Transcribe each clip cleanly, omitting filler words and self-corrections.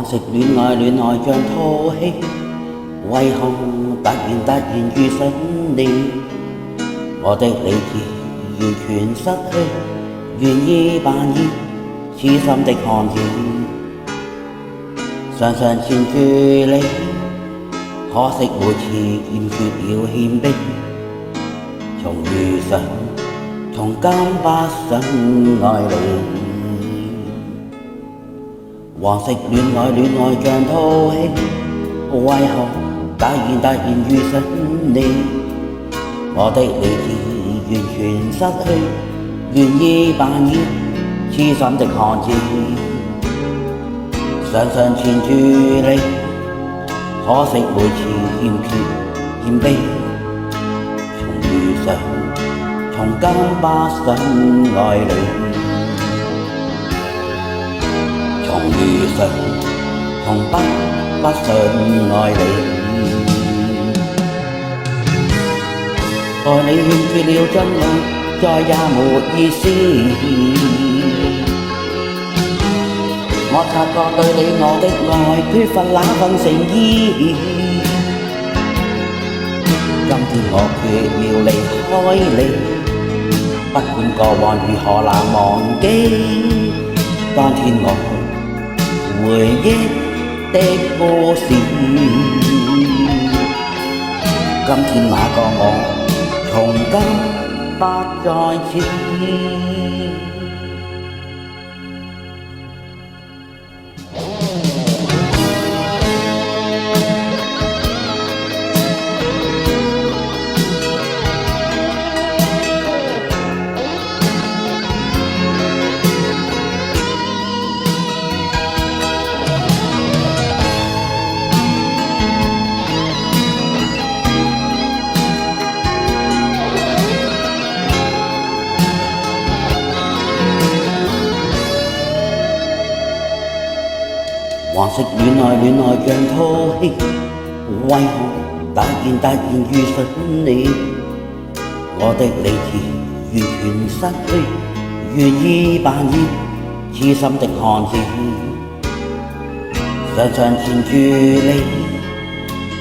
往昔戀愛像套戲，為何突然遇上你？我的理智完全失去，願意扮演痴心的看見，常常纏住你，可惜每次欠缺了謙卑，從遇上從今不想愛你。往昔戀愛像套戲，為何突然遇上你？我的理智完全失去，願意扮演痴心的看見，常常纏住你，可惜每次欠缺謙卑，從遇上從今不想愛你。從遇上從不想愛你，愛你欠缺了真愛，再也沒意思。我察覺對你我的愛缺乏那份誠意，今天我決要離開你，不管過往如何難忘記，當天我回憶的故事，今天那個我從今不再似。往昔戀愛像套戲，為何突然遇上你？我的理智完全失去，願意扮演痴心的看見，常常纏住你，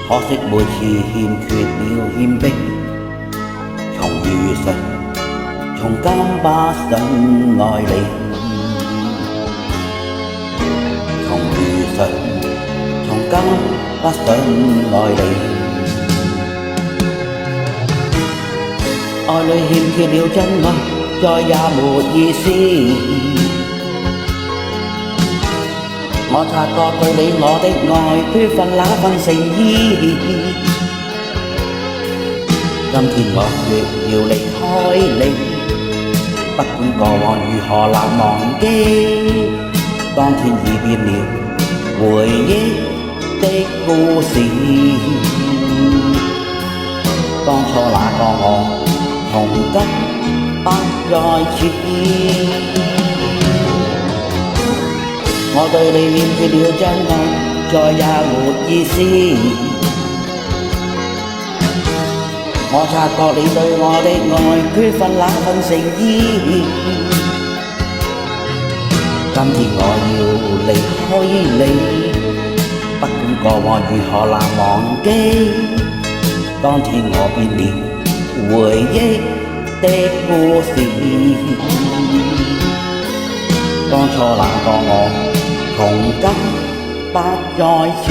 可惜每次欠缺了謙卑，從遇上從今不想愛你。從今不想愛你，愛裏欠缺了真愛，再也沒意思。我察覺對你我的愛缺乏那份誠意，今天我決要離開你，不管過往如何難忘記，當天已變了回憶的故事，當初那個我從今不再似。我對你欠缺了真愛，再也沒意思。我察覺你對我的愛缺乏那份誠意，今天我要離開你，不管過往如何難忘記，當天我變了回憶的故事，當初那個我從今不再似。